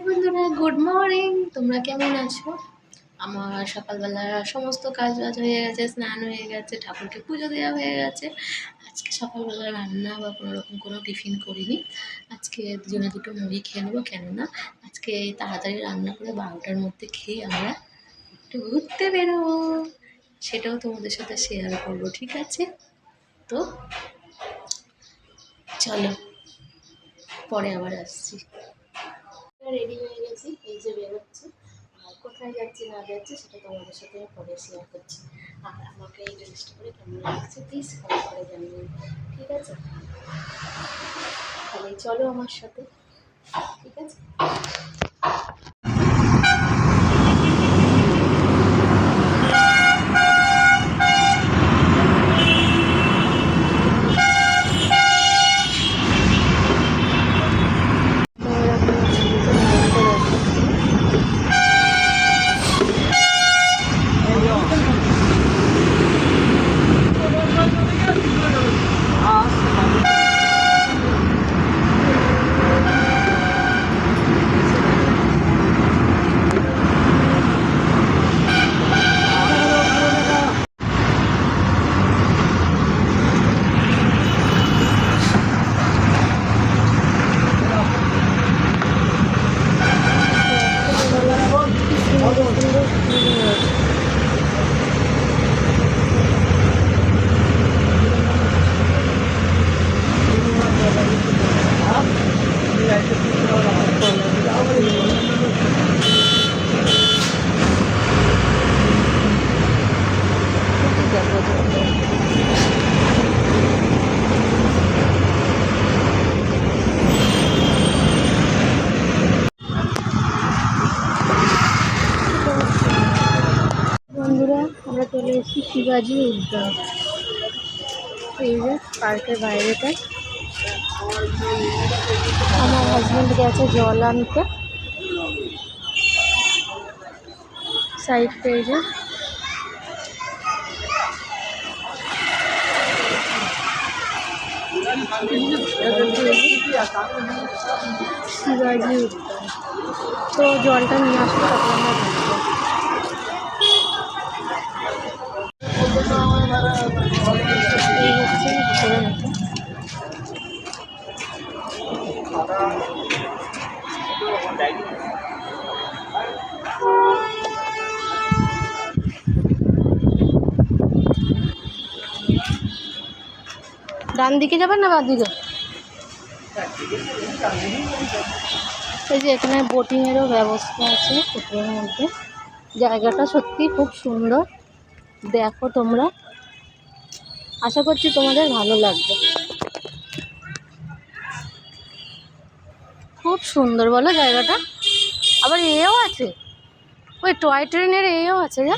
বন্ধুরা, good morning. তোমরা কেমন আছো? আমার সকালবেলা সমস্ত কাজ বাজ হয়ে গেছে, স্নান হয়ে গেছে, ঠাকুরকে পুজো দেওয়া হয়ে গেছে। আজকে সকালবেলা রান্না বা কোনো রকম কোনো টিফিন করিনি। আজকে দুজনে দুটো মুড়ি খেয়ে নেবো, কেননা আজকে তাড়াতাড়ি রান্না করে 12টার মধ্যে খেয়ে আমরা একটু ঘুরতে বেরোবো। সেটাও তোমাদের সাথে শেয়ার করবো, ঠিক আছে? তো চলো, পরে আবার আসছি। রেডি হয়ে গেছি, এই যে বেরোচ্ছি। আর কোথায় যাচ্ছি না যাচ্ছি সেটা তোমাদের সাথে পরে শেয়ার করছি। আর আমাকে এই ড্রেসটা করে কেমন লাগছে প্লিজ কমেন্ট করে জানিয়ে, ঠিক আছে? তাহলে চলো আমার সাথে, ঠিক আছে? বন্ধুরা, আমরা চলে এসেছি শিবাজি উদ্যান। এই যে পার্কের বাইরেটা। আমার হাজব্যান্ড গেছে জল আনতে। সাইড পেজে শিবাজি উদ্যান। তো জলটা নিয়ে আসলে তখন আমরা ঢুকবো। এই হচ্ছে ঘোরার মতো। ডান দিকে যাবেন না বাঁ দিকে? এই যে এখানে বোটিংয়েরও ব্যবস্থা আছে পুকুরের মধ্যে। জায়গাটা সত্যি খুব সুন্দর, দেখো তোমরা। আশা করছি তোমাদের ভালো লাগবে। খুব সুন্দর বলো জায়গাটা। আবার এও আছে, ওই টয় ট্রেনের এও আছে। যা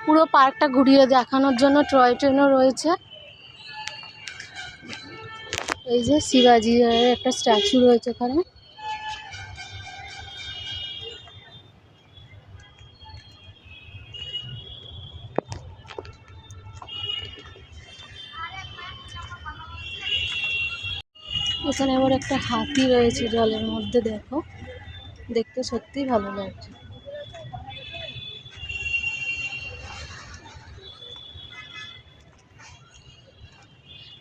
পুরো পার্কটা ঘুরিয়ে দেখানোর জন্য টয় ট্রেনও রয়েছে। এই যে শিবাজি একটা স্ট্যাচু রয়েছে এখানে। এখানে আবার একটা হাতি রয়েছে জলের মধ্যে, দেখো, দেখতে সত্যি ভালো লাগছে।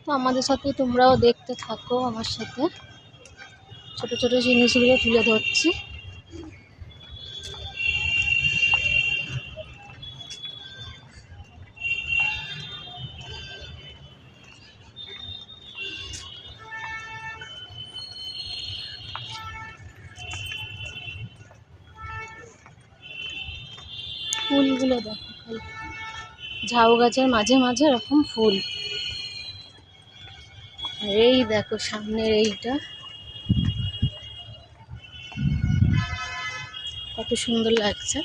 তো আমাদের সাথে তোমরাও দেখতে থাকো, আমার সাথে ছোট ছোট জিনিসগুলো তুলে ধরছি। ফুলগুলো দেখো, ঝাউ গাছের মাঝে মাঝে এরকম ফুল। আর এই দেখো সামনের এইটা কত সুন্দর লাগছে।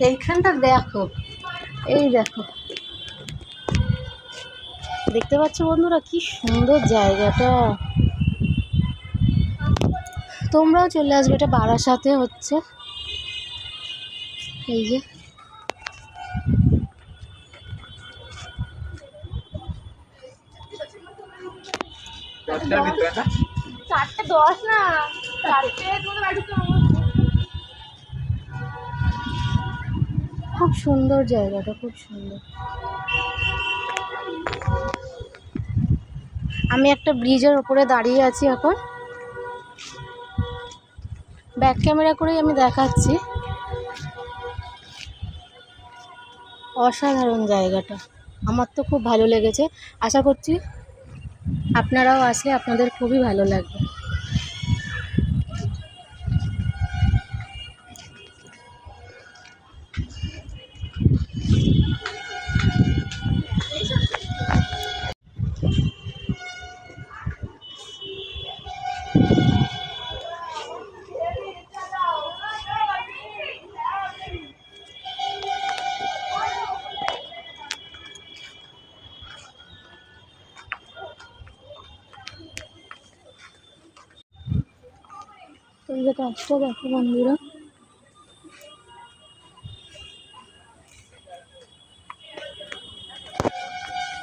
এইখানটা দেখো, এই দেখো, দেখতে পাচ্ছ বন্ধুরা কি সুন্দর জায়গাটা। তোমরাও চলে আসবে, এটা বারাসাতে হচ্ছে। এই যে খুব সুন্দর জায়গাটা, খুব সুন্দর। আমি একটা ব্রিজের ওপরে দাঁড়িয়ে আছি এখন, ব্যাক ক্যামেরা করেই আমি দেখাচ্ছি। অসাধারণ জায়গাটা, আমার তো খুব ভালো লেগেছে। আশা করছি আপনারাও আসলে আপনাদের খুবই ভালো লাগবে। তো এই যে কাজটা দেখো বন্ধুরা,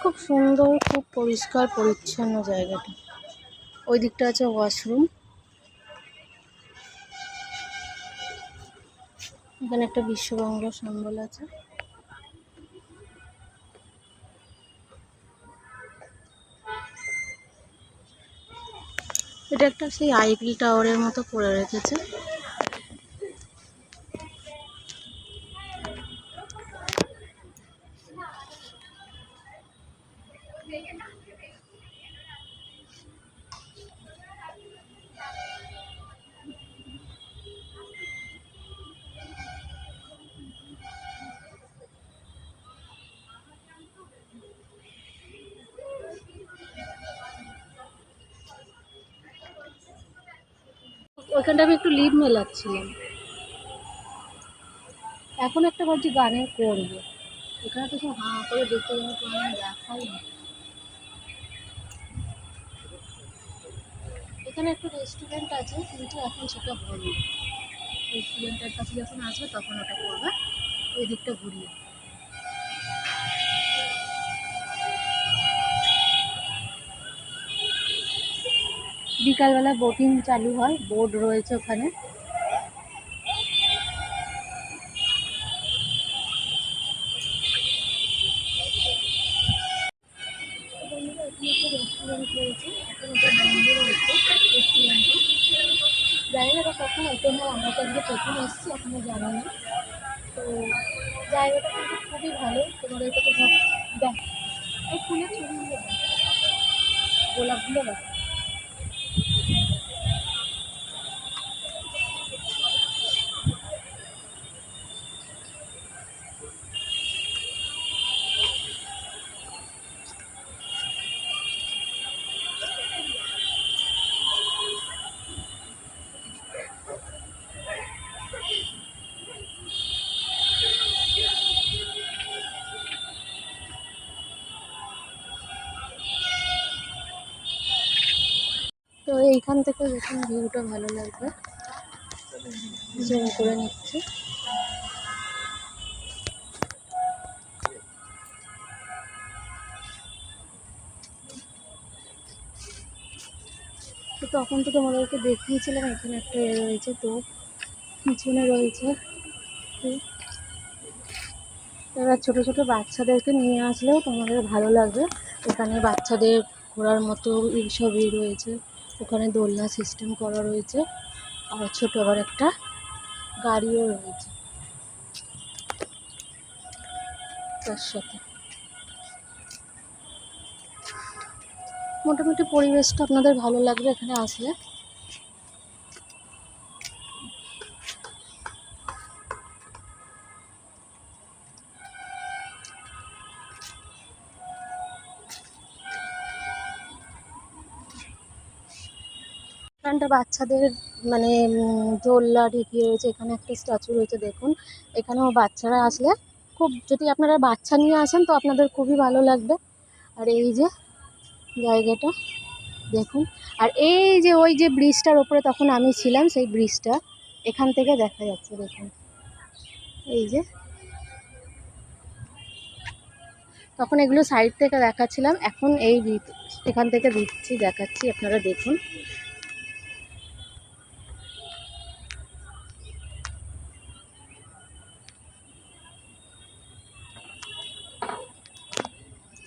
খুব সুন্দর, খুব পরিষ্কার পরিচ্ছন্ন জায়গাটা। ওই দিকটা আছে ওয়াশরুম, এখানে একটা বিশ্ববাংলা সিম্বল আছে। এটা একটা সেই আইপিএল টাওয়ারের মতো করে রেখেছে। ওইখানটা আমি একটু লিভ মেলাচ্ছিলাম, এখন একটা ভাবছি গানের করবো। এখানে তো সব হাঁ করে দেখতে যাবো, তো আমি দেখাই না। এখানে একটা রেস্টুরেন্ট আছে, কিন্তু এখন সেটা বন্ধ। রেস্টুরেন্টের কাছে যখন আসবে তখন ওটা করবে। ওই দিকটা ঘুরিয়ে বিকালবেলা বোটিং চালু হয়, বোর্ড রয়েছে ওখানে। রেস্টুরেন্ট রয়েছে, এখন ওটা বন্ধ রয়েছে রেস্টুরেন্টটা। জানি না ওটা কখন ওপেন হয়, আমরা তো আজকে প্রথম এসেছি, এখনো জানি না। তো জায়গাটা কিন্তু খুবই ভালো, তোমাদেরকে তো সব দেখ। এই ফুলের ছবিগুলো দেখ, গোলাপগুলো দেখ। তো এইখান থেকে যখন ভিউটা ভালো লাগবে, জুম করে নিচ্ছে। তো তখন তো তোমাদেরকে দেখিয়েছিলাম, এখানে একটা রয়েছে, তো পিছনে রয়েছে। এবার ছোটো ছোটো বাচ্চাদেরকে নিয়ে আসলেও তোমাদের ভালো লাগবে। এখানে বাচ্চাদের ঘোরার মতো এইসবই রয়েছে, ওখানে দোলনা সিস্টেম করা রয়েছে, আর ছোটো আবার একটা গাড়িও রয়েছে তার সাথে। মোটামুটি পরিবেশটা আপনাদের ভালো লাগবে এখানে আসলে। এখানটা বাচ্চাদের মানে দোলনা ঢেকে রয়েছে, এখানে একটা স্ট্যাচু রয়েছে দেখুন। এখানেও বাচ্চারা আসলে খুব, যদি আপনারা বাচ্চা নিয়ে আসেন তো আপনাদের খুবই ভালো লাগবে। আর এই যে জায়গাটা দেখুন, আর এই যে ওই যে ব্রিজটার ওপরে তখন আমি ছিলাম, সেই ব্রিজটা এখান থেকে দেখা যাচ্ছে দেখুন। এই যে তখন এগুলো সাইড থেকে দেখাচ্ছিলাম, এখন এই এখান থেকে দিচ্ছি, দেখাচ্ছি, আপনারা দেখুন।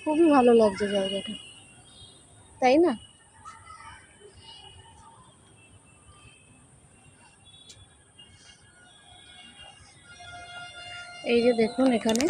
খুবই ভালো লাগছে জায়গাটা, তাই না? এই যে দেখুন এখানে